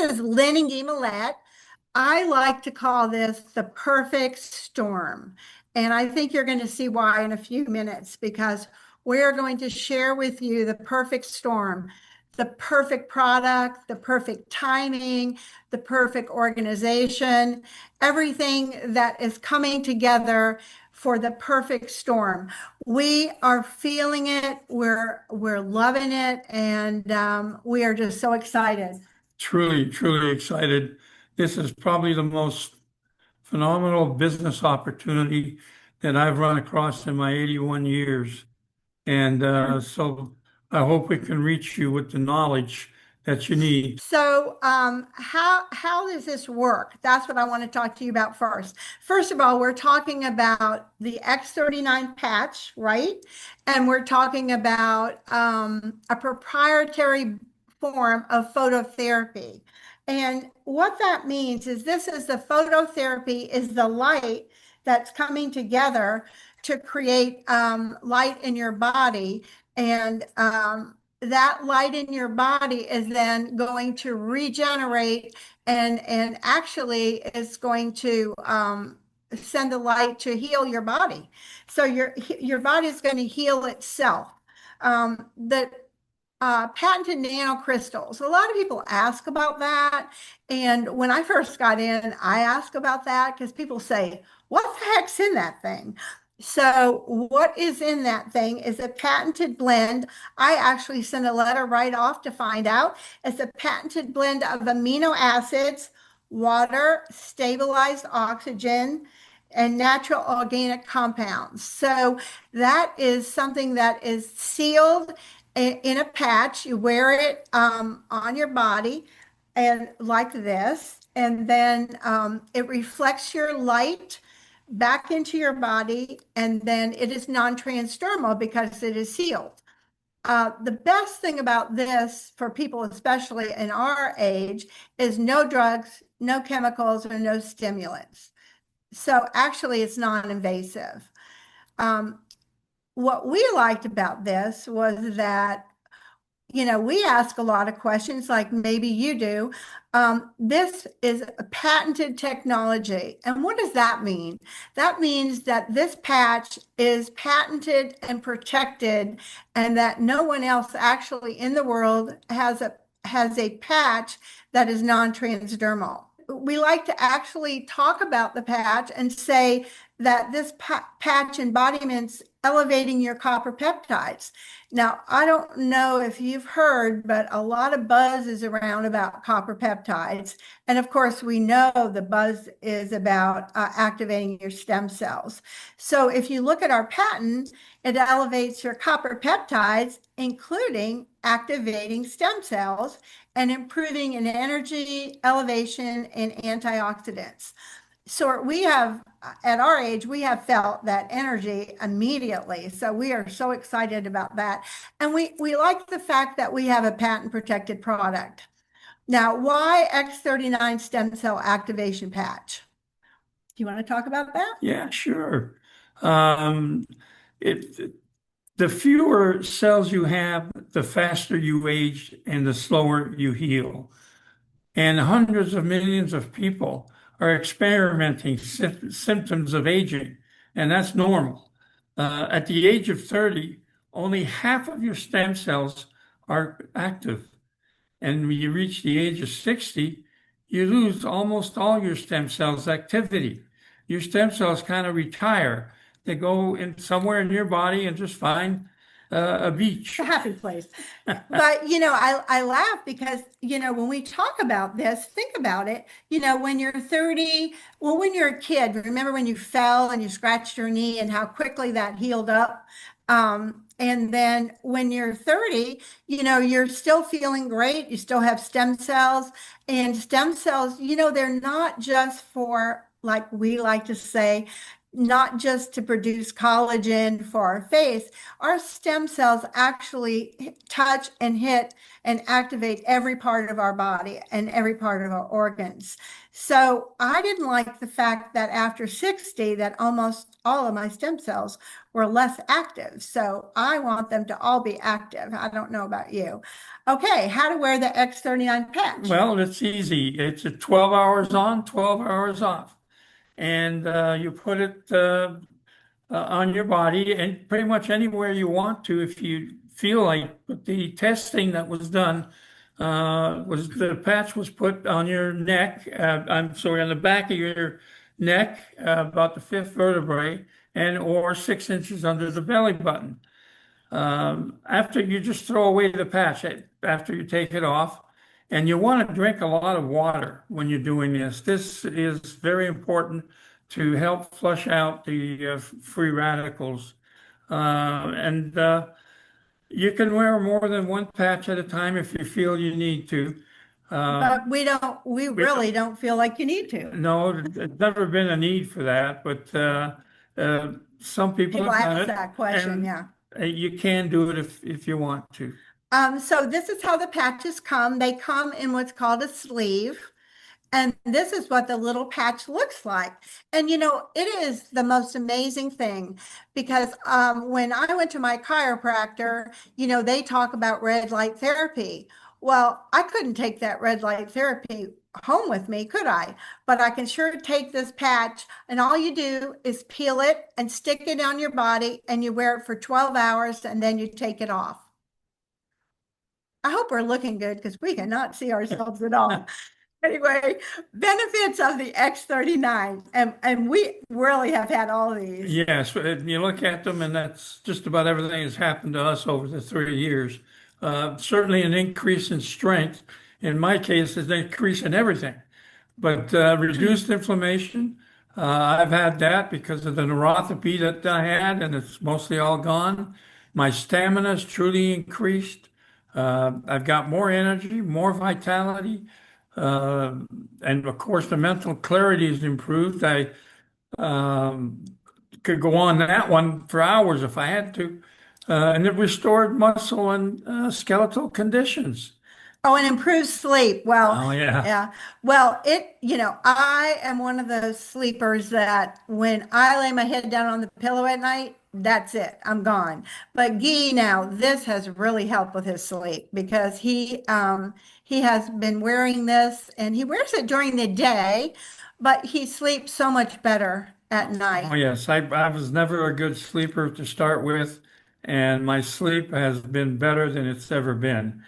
is Lynn Guy Millette. I like to call this the perfect storm. And I think you're going to see why in a few minutes, because we're going to share with you the perfect storm, the perfect product, the perfect timing, the perfect organization, everything that is coming together for the perfect storm. We are feeling it, we're loving it, and we are just so excited. Truly, truly excited. This is probably the most phenomenal business opportunity that I've run across in my 81 years. And so I hope we can reach you with the knowledge that you need. So, how does this work? That's what I want to talk to you about first. First of all, we're talking about the X39 patch, right? And we're talking about a proprietary form of phototherapy. And what that means is this is the phototherapy is the light that's coming together to create light in your body. And that light in your body is then going to regenerate and actually is going to send the light to heal your body. So your body is going to heal itself. The patented nanocrystals. A lot of people ask about that. And when I first got in, I asked about that because people say, what the heck's in that thing? So what is in that thing is a patented blend. I actually sent a letter right off to find out. It's a patented blend of amino acids, water, stabilized oxygen, and natural organic compounds. So that is something that is sealed in a patch. You wear it on your body and like this, and then it reflects your light back into your body, and then it is non-transdermal because it is sealed. The best thing about this for people, especially in our age, is no drugs, no chemicals, or no stimulants. So actually, it's non-invasive. Um, what we liked about this was that we ask a lot of questions like maybe you do. This is a patented technology. And what does that mean? That means that this patch is patented and protected, and that no one else actually in the world has a patch that is non-transdermal. We like to actually talk about the patch and say that this patch embodiments elevating your copper peptides. Now, I don't know if you've heard, but a lot of buzz is around about copper peptides. And of course, we know the buzz is about activating your stem cells. So if you look at our patent, it elevates your copper peptides, including activating stem cells and improving in energy, elevation, and antioxidants. So we have, at our age, we have felt that energy immediately. So we are so excited about that. And we like the fact that we have a patent protected product. Now, why X39 stem cell activation patch? Do you want to talk about that? Yeah, sure. Um, it, the fewer cells you have, the faster you age and the slower you heal. And hundreds of millions of people are experimenting symptoms of aging, and that's normal. At the age of 30, only half of your stem cells are active. And when you reach the age of 60, you lose almost all your stem cells activity. Your stem cells kind of retire. They go in somewhere in your body and just find a beach. A happy place. But, I laugh because, when we talk about this, think about it, when you're 30, well, when you're a kid, remember when you fell and you scratched your knee and how quickly that healed up? And then when you're 30, you're still feeling great. You still have stem cells, and stem cells, they're not just for, like we like to say, not just to produce collagen for our face. Our stem cells actually touch and hit and activate every part of our body and every part of our organs. So I didn't like the fact that after 60, that almost all of my stem cells were less active. So I want them to all be active. I don't know about you. Okay, how to wear the X39 patch. Well, it's easy. It's a 12 hours on, 12 hours off. And you put it on your body and pretty much anywhere you want to if you feel like. But the testing that was done was the patch was put on your neck, I'm sorry, on the back of your neck, about the fifth vertebrae, and or 6 inches under the belly button. After you just throw away the patch after you take it off, and you want to drink a lot of water when you're doing this. This is very important to help flush out the free radicals. And you can wear more than one patch at a time if you feel you need to. But we really don't feel like you need to. No, there's never been a need for that, but some people People have done ask it, that question, and yeah. You can do it if you want to. So this is how the patches come. They come in what's called a sleeve. And this is what the little patch looks like. And it is the most amazing thing because when I went to my chiropractor, they talk about red light therapy. Well, I couldn't take that red light therapy home with me, could I? But I can sure take this patch, and all you do is peel it and stick it on your body, and you wear it for 12 hours, and then you take it off. I hope we're looking good because we cannot see ourselves at all. Anyway, benefits of the X39, and we really have had all these. Yes, you look at them, and that's just about everything that's happened to us over the 3 years. Certainly an increase in strength. In my case, it's an increase in everything. But reduced inflammation, I've had that because of the neuropathy that I had, and it's mostly all gone. My stamina is truly increased. I've got more energy, more vitality. And of course, the mental clarity is improved. I could go on that one for hours if I had to. And it restored muscle and skeletal conditions. Oh, and improved sleep. Well, Oh, yeah. yeah. Well, I am one of those sleepers that when I lay my head down on the pillow at night, that's it. I'm gone. But Guy, now this has really helped with his sleep because he has been wearing this and he wears it during the day, but he sleeps so much better at Oh, night. yes. I was never a good sleeper to start with, and my sleep has been better than it's ever been.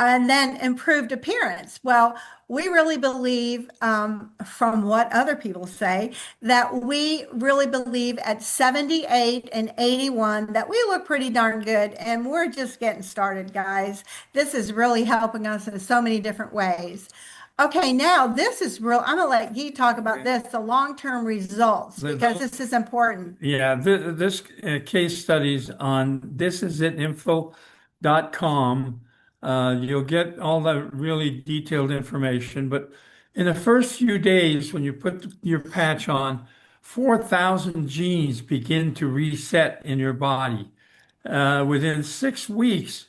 And then improved appearance. Well, we really believe, from what other people say, that we really believe at 78 and 81 that we look pretty darn good. And we're just getting started, guys. This is really helping us in so many different ways. Okay, now this is real. I'm going to let Guy talk about this, the long-term results, because this is important. Yeah, this case studies on thisisit.info.com. You'll get all the really detailed information. But in the first few days, when you put your patch on, 4,000 genes begin to reset in your body. Within 6 weeks,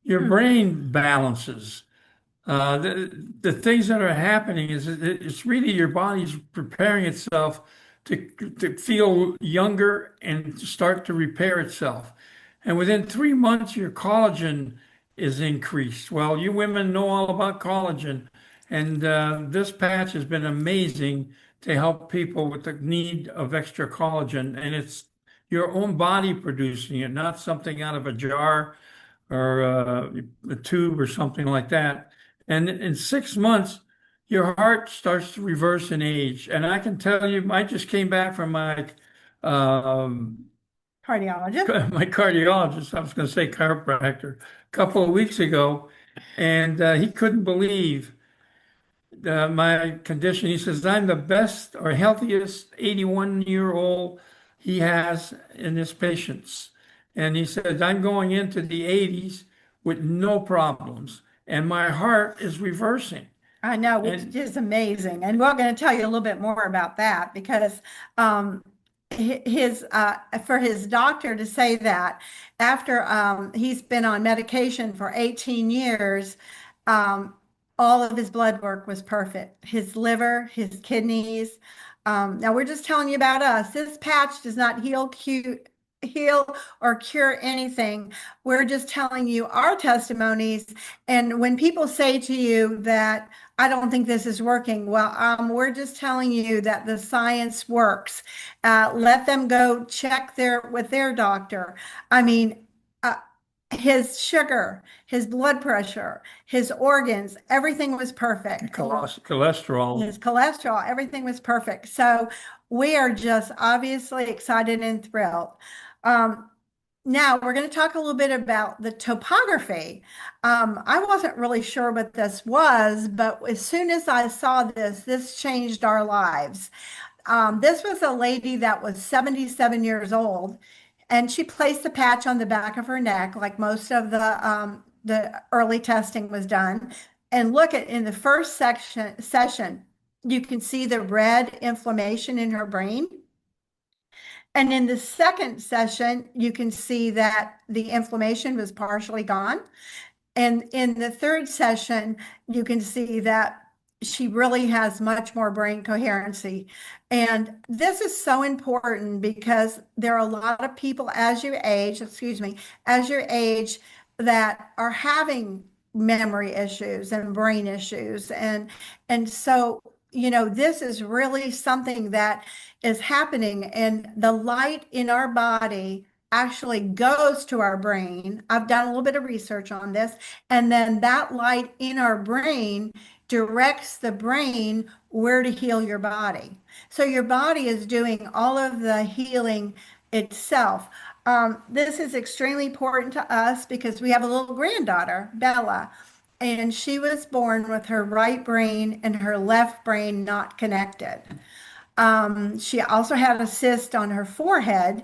your brain balances. The things that are happening is it's really your body's preparing itself to feel younger and to start to repair itself. And within 3 months, your collagen is increased. Well, you women know all about collagen, and this patch has been amazing to help people with the need of extra collagen. And it's your own body producing it, not something out of a jar or a tube or something like that. And in 6 months, your heart starts to reverse in age. And I can tell you, I just came back from my Cardiologist. my cardiologist, I was going to say chiropractor, a couple of weeks ago, and he couldn't believe my condition. He says, I'm the best or healthiest 81-year-old he has in his patients. And he said, I'm going into the 80s with no problems, and my heart is reversing. I know, which is amazing. And we're going to tell you a little bit more about that because for his doctor to say that after he's been on medication for 18 years, all of his blood work was perfect. His liver, his kidneys. Now we're just telling you about us. This patch does not heal heal or cure anything. We're just telling you our testimonies. And when people say to you that I don't think this is working, well, we're just telling you that the science works. Let them go check with their doctor. I mean, uh, his sugar, his blood pressure, his organs, everything was perfect. Cholesterol. His cholesterol, everything was perfect. So we are just obviously excited and thrilled. Um, Now we're going to talk a little bit about the topography. I wasn't really sure what this was, but as soon as I saw this, this changed our lives. This was a lady that was 77 years old, and she placed the patch on the back of her neck, like most of the early testing was done. And look at in the first session, you can see the red inflammation in her brain. And in the second session, you can see that the inflammation was partially gone. And in the third session, you can see that she really has much more brain coherency. And this is so important because there are a lot of people as you age, excuse me, as you age that are having memory issues and brain issues. And so, this is really something that is happening, and the light in our body actually goes to our brain. I've done a little bit of research on this, and then that light in our brain directs the brain where to heal your body. So your body is doing all of the healing itself. This is extremely important to us because we have a little granddaughter, Bella, and she was born with her right brain and her left brain not connected. She also had a cyst on her forehead,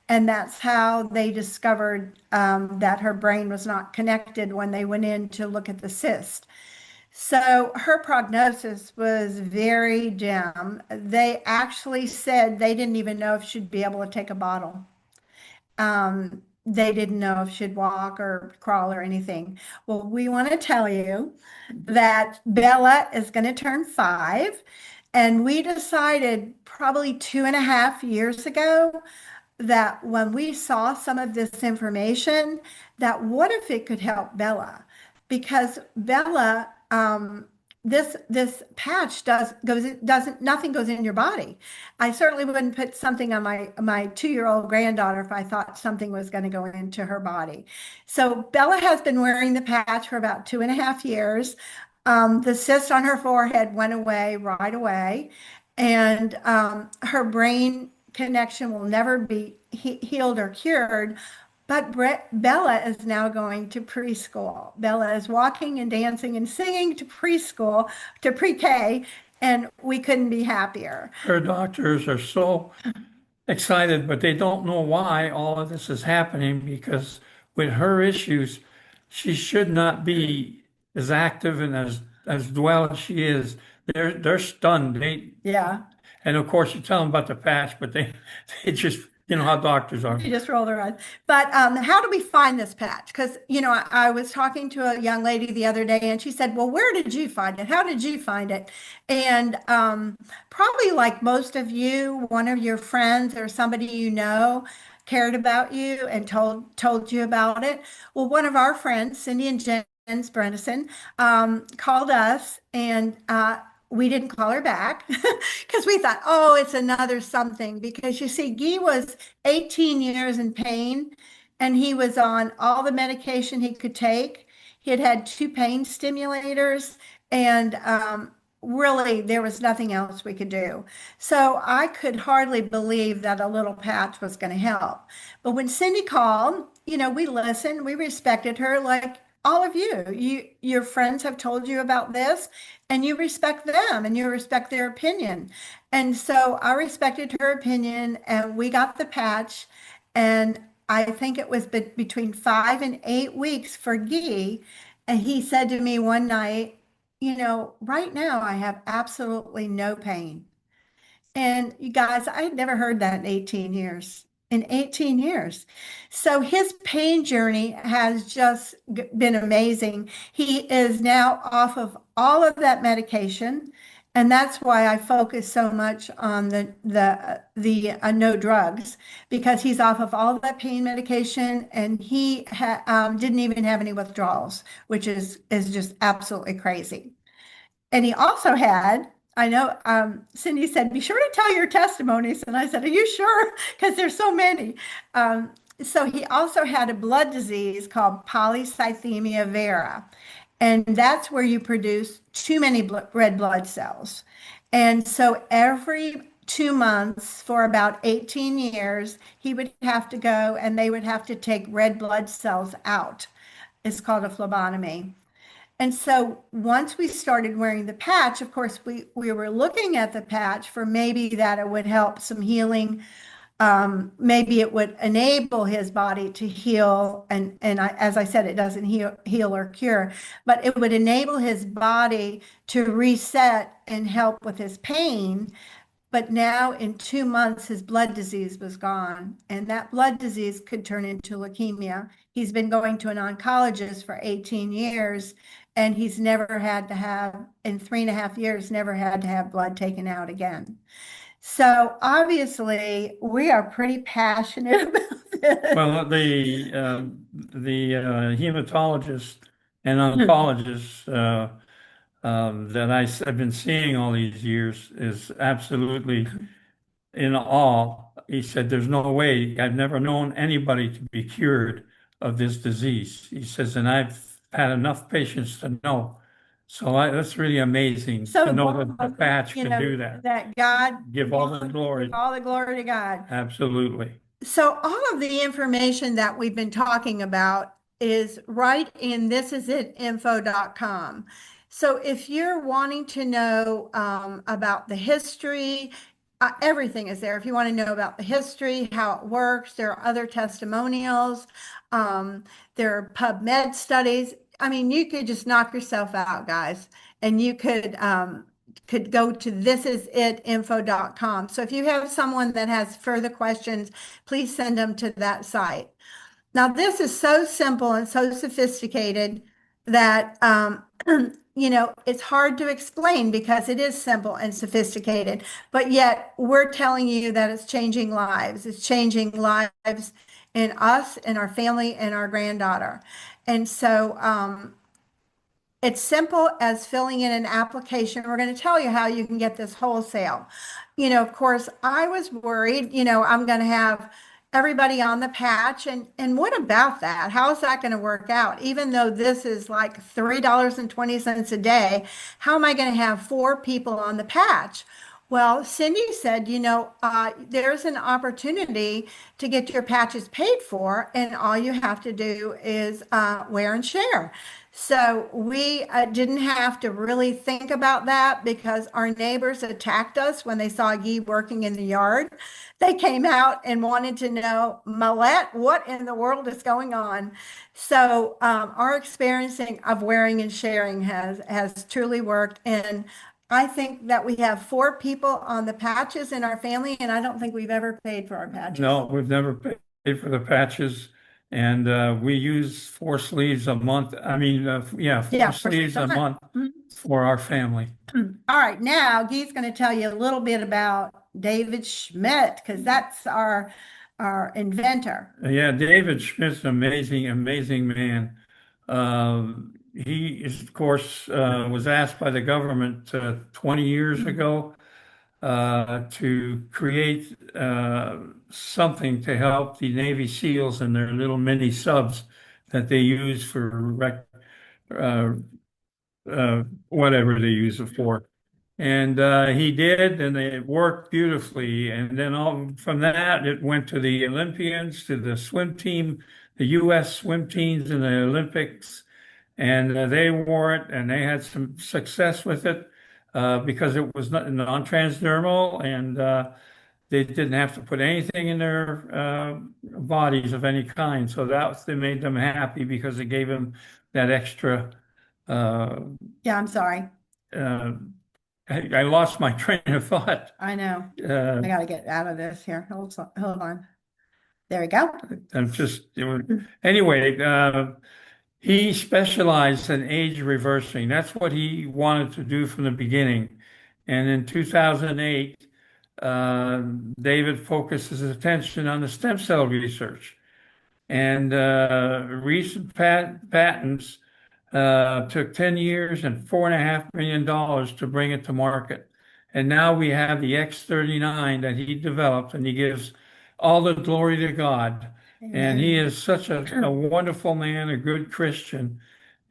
and that's how they discovered that her brain was not connected when they went in to look at the cyst. So her prognosis was very dim. They actually said they didn't even know if she'd be able to take a bottle. They didn't know if she'd walk or crawl or anything. Well, we want to tell you that Bella is going to turn 5. And we decided probably 2.5 years ago that when we saw some of this information, that what if it could help Bella? Because Bella, this patch doesn't nothing goes in your body. I certainly wouldn't put something on my 2-year-old granddaughter if I thought something was going to go into her body. So Bella has been wearing the patch for about 2.5 years. The cyst on her forehead went away right away, and her brain connection will never be healed or cured. But Bella is now going to preschool. Bella is walking and dancing and singing to preschool, to pre-K, and we couldn't be happier. Her doctors are so excited, but they don't know why all of this is happening because with her issues, she should not be as active and as well as she is. They're stunned. Yeah. And of course you tell them about the patch, but they just how doctors are. You just roll their eyes. But how do we find this patch? Because, I was talking to a young lady the other day and she said, well, where did you find it? How did you find it? And probably like most of you, one of your friends or somebody cared about you and told you about it. Well, one of our friends, Cindy and Jens Brenison, called us, and we didn't call her back because we thought, oh, it's another something. Because you see, Guy was 18 years in pain, and he was on all the medication he could take. He had had 2 pain stimulators, and really there was nothing else we could do. So I could hardly believe that a little patch was going to help. But when Cindy called, we listened, we respected her like all of you. Your friends have told you about this, and you respect them and you respect their opinion. And so I respected her opinion, and we got the patch. And I think it was between 5 and 8 weeks for Guy. And he said to me one night, right now I have absolutely no pain. And you guys, I had never heard that in 18 years. In 18 years. So his pain journey has just been amazing. He is now off of all of that medication. And that's why I focus so much on the no drugs, because he's off of all that pain medication, and didn't even have any withdrawals, which is just absolutely crazy. And he also had, I know, Cindy said, be sure to tell your testimonies. And I said, are you sure? Because there's so many. So he also had a blood disease called polycythemia vera. And that's where you produce too many red blood cells. And so every 2 months for about 18 years, he would have to go and they would have to take red blood cells out. It's called a phlebotomy. And so once we started wearing the patch, of course, we were looking at the patch for maybe that it would help some healing. Maybe it would enable his body to heal. As I said, it doesn't heal or cure, but it would enable his body to reset and help with his pain. But now in 2 months, his blood disease was gone, and that blood disease could turn into leukemia. He's been going to an oncologist for 18 years, and he's never had to have, in 3.5 years, never had to have blood taken out again. So obviously, we are pretty passionate about this. Well, the hematologist and oncologist that I've been seeing all these years is absolutely in awe. He said, "There's no way. I've never known anybody to be cured of this disease." He says, and I've had enough patients to know. So that's really amazing to know that the patch can do that. That God Give all the glory. all the glory to God. Absolutely. So all of the information that we've been talking about is right in thisisit.info.com. So if you're wanting to know about the history, everything is there. If you want to know about the history, how it works, there are other testimonials, there are PubMed studies. I mean, you could just knock yourself out, guys, and you could go to thisisit.info.com. So if you have someone that has further questions, please send them to that site. Now, this is so simple and so sophisticated that, it's hard to explain because it is simple and sophisticated, but yet we're telling you that it's changing lives. It's changing lives in us, in our family, and our granddaughter. And so, it's simple as filling in an application. We're going to tell you how you can get this wholesale. Of course, I was worried, I'm going to have everybody on the patch. And what about that? How is that going to work out? Even though this is like $3.20 a day, how am I going to have 4 people on the patch? Well, Cindy said, there's an opportunity to get your patches paid for, and all you have to do is wear and share. So we didn't have to really think about that because our neighbors attacked us when they saw Guy working in the yard. They came out and wanted to know, Millette, what in the world is going on? So our experiencing of wearing and sharing has truly worked. And I think that we have 4 people on the patches in our family, and I don't think we've ever paid for our patches. No, we've never paid for the patches. And we use 4 sleeves a month. I mean, 4 sleeves a month for our family. All right, now Guy's going to tell you a little bit about David Schmidt, because that's our inventor. Yeah, David Schmidt's an amazing, amazing man. He, of course, was asked by the government 20 years ago to create something to help the Navy SEALs and their little mini subs that they use for whatever they use it for. And he did, and it worked beautifully. And then from that, it went to the Olympians, to the swim team, the U.S. swim teams in the Olympics. And they wore it, and they had some success with it because it was non-transdermal, and they didn't have to put anything in their bodies of any kind. So they made them happy because it gave them that extra. I'm sorry. I lost my train of thought. I know. I got to get out of this here. Hold on. There we go. Anyway, he specialized in age reversing. That's what he wanted to do from the beginning. And in 2008, David focused his attention on the stem cell research. And recent patents took 10 years and $4.5 million to bring it to market. And now we have the X39 that he developed, and he gives all the glory to God. And he is such a wonderful man, a good Christian.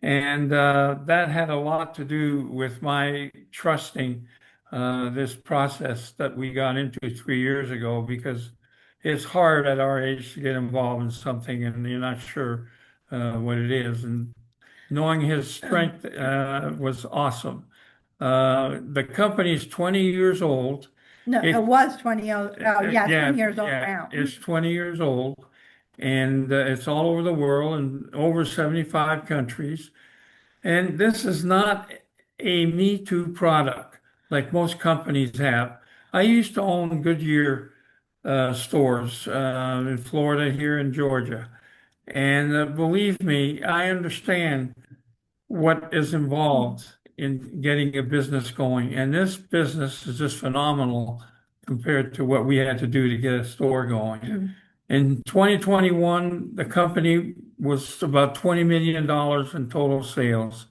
And that had a lot to do with my trusting this process that we got into 3 years ago, because it's hard at our age to get involved in something and you're not sure what it is. And knowing his strength was awesome. The company's 20 years old. No, it was 20 years, oh, yeah, Yeah, 20 years old yeah, now. it's 20 years old, and it's all over the world and over 75 countries. And this is not a Me Too product like most companies have. I used to own Goodyear stores in Florida, here in Georgia. And believe me, I understand what is involved in getting a business going. And this business is just phenomenal compared to what we had to do to get a store going. In 2021, the company was about $20 million in total sales.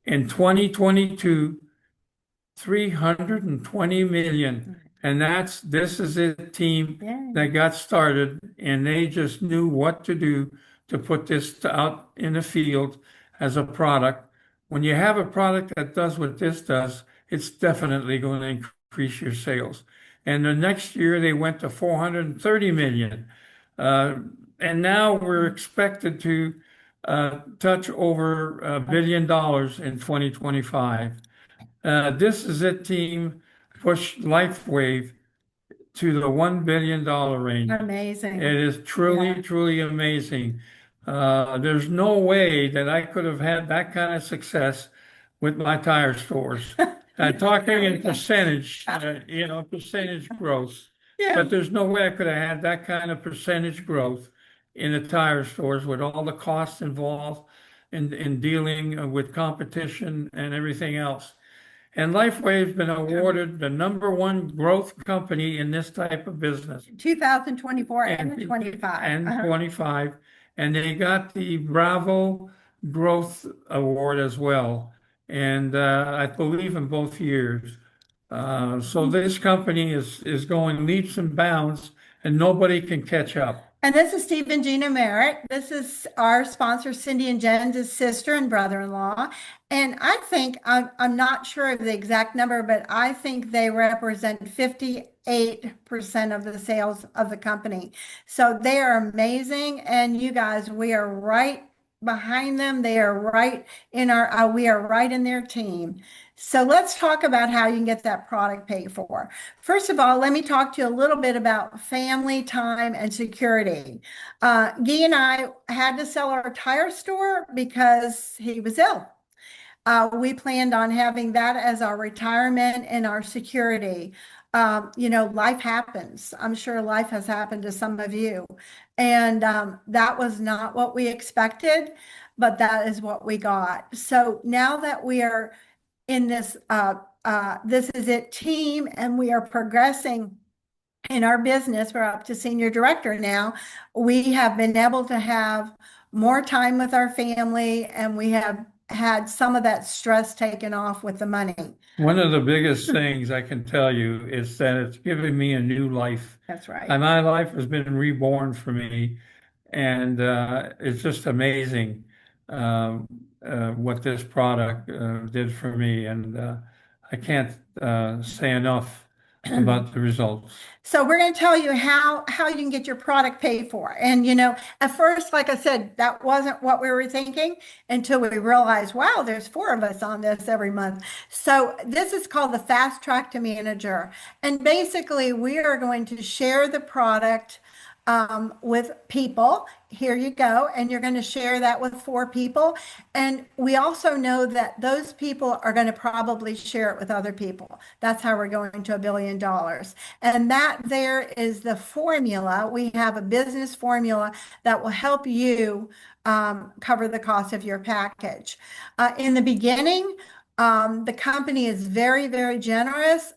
In 2022, 320 million. And this is a team that got started, and they just knew what to do to put this out in the field as a product. When you have a product that does what this does, it's definitely going to increase your sales. And the next year they went to 430 million. And now we're expected to touch over $1 billion in 2025. This is it team pushed LifeWave to the $1 billion range. Amazing. It is truly, truly amazing. There's no way that I could have had that kind of success with my tire stores. Talking in percentage, percentage growth. Yeah. But there's no way I could have had that kind of percentage growth in the tire stores with all the costs involved in dealing with competition and everything else. And LifeWay's been awarded the #1 growth company in this type of business. 2024 and 25. And 25. And they got the Bravo Growth Award as well. And I believe in both years. So this company is going leaps and bounds, and nobody can catch up. And this is Steve and Gina Merritt. This is our sponsor, Cindy and Jen's sister and brother-in-law. And I think, I'm not sure of the exact number, but I think they represent 58% of the sales of the company. So they are amazing. And you guys, we are right behind them. They are right in we are right in their team. So let's talk about how you can get that product paid for. First of all, let me talk to you a little bit about family time and security. Guy and I had to sell our tire store because he was ill. We planned on having that as our retirement and our security. Life happens. I'm sure life has happened to some of you. And that was not what we expected, but that is what we got. So now that we are in this This Is It team, and we are progressing in our business. We're up to senior director now. We have been able to have more time with our family, and we have had some of that stress taken off with the money. One of the biggest things I can tell you is that it's given me a new life. That's right. And my life has been reborn for me. And it's just amazing what this product did for me. And I can't say enough about the results. So we're going to tell you how you can get your product paid for. And, at first, like I said, that wasn't what we were thinking until we realized, wow, there's 4 of us on this every month. So this is called the Fast Track to Manager. And basically, we are going to share the product with people. Here you go. And you're going to share that with 4 people. And we also know that those people are going to probably share it with other people. That's how we're going to $1 billion. And that there is the formula. We have a business formula that will help you cover the cost of your package. In the beginning, The company is very, very generous.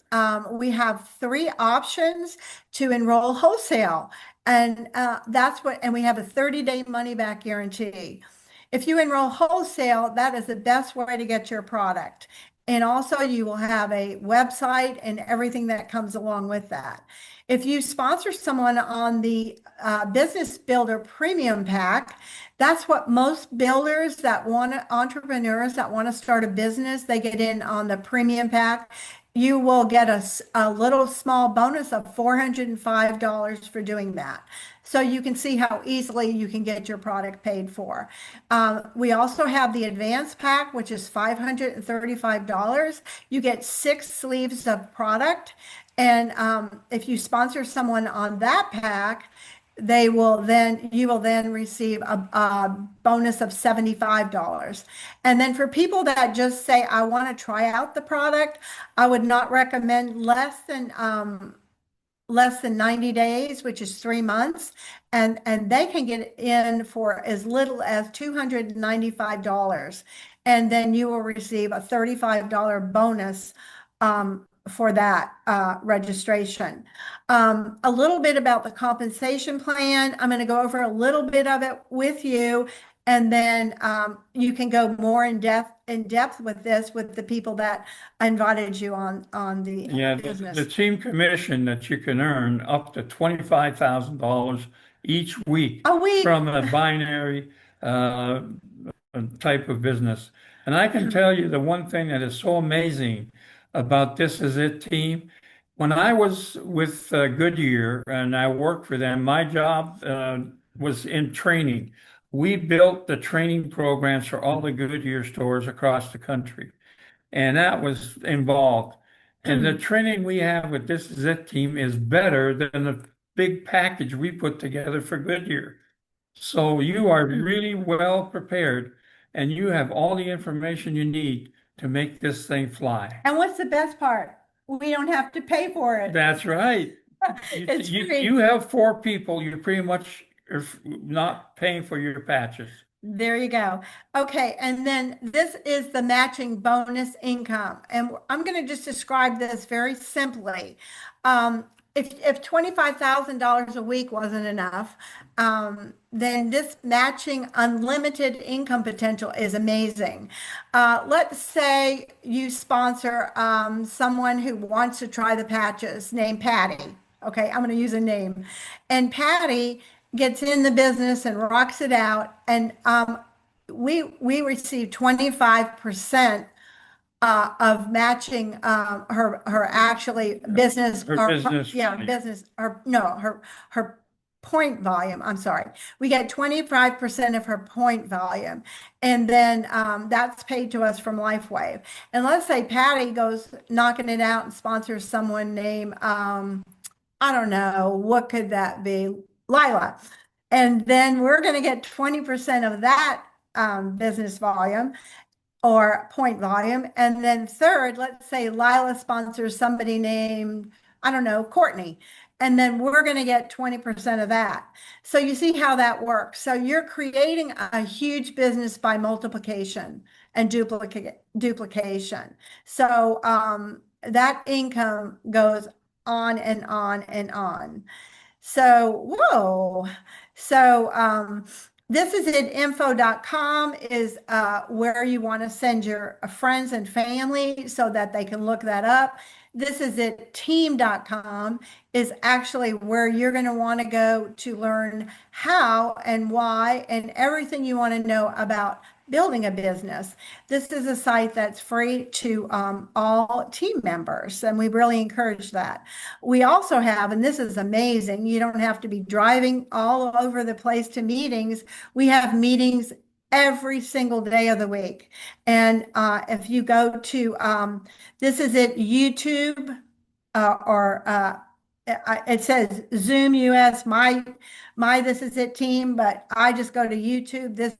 We have 3 options to enroll wholesale. And and we have a 30-day money back guarantee. If you enroll wholesale, that is the best way to get your product. And also, you will have a website and everything that comes along with that. If you sponsor someone on the Business Builder Premium Pack, that's what most builders that want entrepreneurs that want to start a business, they get in on the Premium Pack. You will get a little small bonus of $405 for doing that. So you can see how easily you can get your product paid for. We also have the Advanced Pack, which is $535. You get 6 sleeves of product. And if you sponsor someone on that pack, you will then receive a bonus of $75. And then for people that just say, I want to try out the product, I would not recommend less than 90 days, which is 3 months, and they can get in for as little as $295, and then you will receive a $35 bonus for that registration. A little bit about the compensation plan. I'm going to go over a little bit of it with you, and then you can go more in depth with this with the people that invited you on the business. The team commission that you can earn up to $25,000 each week A week. from a binary type of business. And I can tell you the one thing that is so amazing about This Is It team. When I was with Goodyear and I worked for them, my job was in training. We built the training programs for all the Goodyear stores across the country, and that was involved. And the training we have with This Is It team is better than the big package we put together for Goodyear. So you are really well prepared, and you have all the information you need to make this thing fly. And what's the best part? We don't have to pay for it. That's right. It's free. You have 4 people, you're pretty much not paying for your patches. There you go. Okay, and then this is the matching bonus income. And I'm going to just describe this very simply. If $25,000 a week wasn't enough, then this matching unlimited income potential is amazing. Let's say you sponsor someone who wants to try the patches named Patty. Okay, I'm going to use a name. And Patty gets in the business and rocks it out. And we receive 25% of matching her actually business, her point volume. I'm sorry. We get 25% of her point volume, and then that's paid to us from LifeWave. And let's say Patty goes knocking it out and sponsors someone named I don't know, what could that be? Lila. And then we're going to get 20% of that business volume or point volume. And then third, let's say Lila sponsors somebody named, I don't know, Courtney. And then we're going to get 20% of that. So you see how that works. So you're creating a huge business by multiplication and duplication. So that income goes on and on and on. So, whoa. So this is it info.com is where you want to send your friends and family so that they can look that up. This is it team.com is actually where you're going to want to go to learn how and why and everything you want to know about building a business. This is a site that's free to all team members, and we really encourage that. We also have, and this is amazing, you don't have to be driving all over the place to meetings. We have meetings every single day of the week. And if you go to, this is it YouTube it says Zoom US, my This Is It team, but I just go to YouTube, This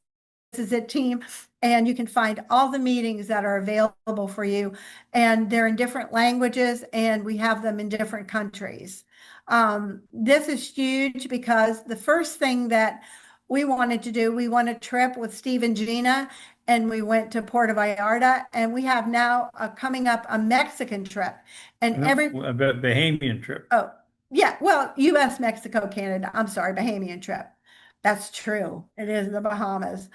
Is It team, and you can find all the meetings that are available for you. And they're in different languages, and we have them in different countries. This is huge because the first thing that we wanted to do, we want a trip with Steve and Gina, and we went to Puerto Vallarta, and we have now coming up a Mexican trip. And No, every a Bahamian trip. Oh, yeah. Well, US, Mexico, Canada. I'm sorry, Bahamian trip. That's true. It is the Bahamas.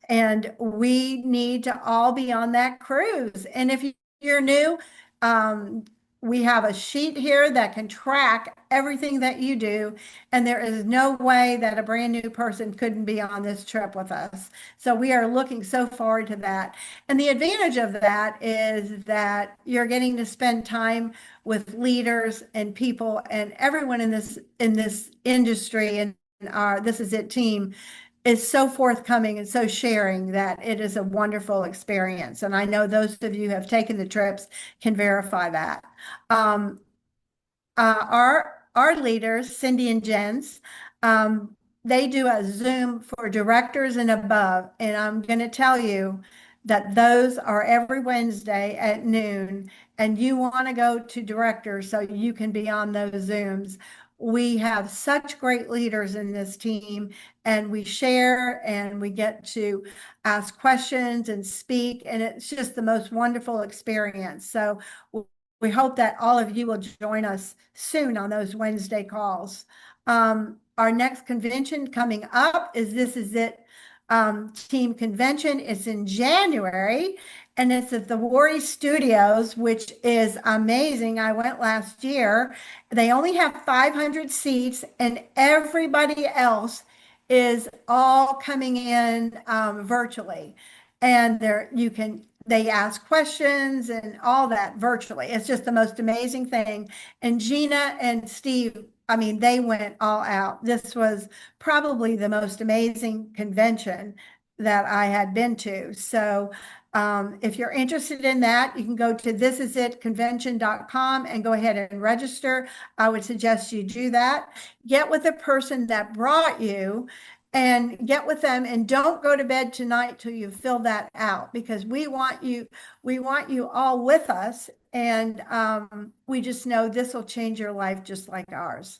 And we need to all be on that cruise. And if you're new, um, we have a sheet here that can track everything that you do. And there is no way that a brand new person couldn't be on this trip with us. So we are looking so forward to that. And the advantage of that is that you're getting to spend time with leaders and people and everyone in this industry and our This Is It team is so forthcoming and so sharing that it is a wonderful experience. And I know those of you who have taken the trips can verify that. Um, our leaders, Cindy and Jens, they do a Zoom for directors and above, and I'm going to tell you that those are every Wednesday at noon, and you want to go to directors so you can be on those Zooms. We have such great leaders in this team, and we share and we get to ask questions and speak, and it's just the most wonderful experience. So we hope that all of you will join us soon on those Wednesday calls. Our next convention coming up is This Is It team convention. It's in January, and it's at the Wari Studios, which is amazing. I went last year. They only have 500 seats, and everybody else is all coming in virtually. And they ask questions and all that virtually. It's just the most amazing thing. And Gina and Steve, I mean, they went all out. This was probably the most amazing convention that I had been to. So if you're interested in that, you can go to thisisitconvention.com and go ahead and register. I would suggest you do that. Get with the person that brought you and get with them, and don't go to bed tonight till you fill that out, because we want you all with us, and we just know this will change your life just like ours.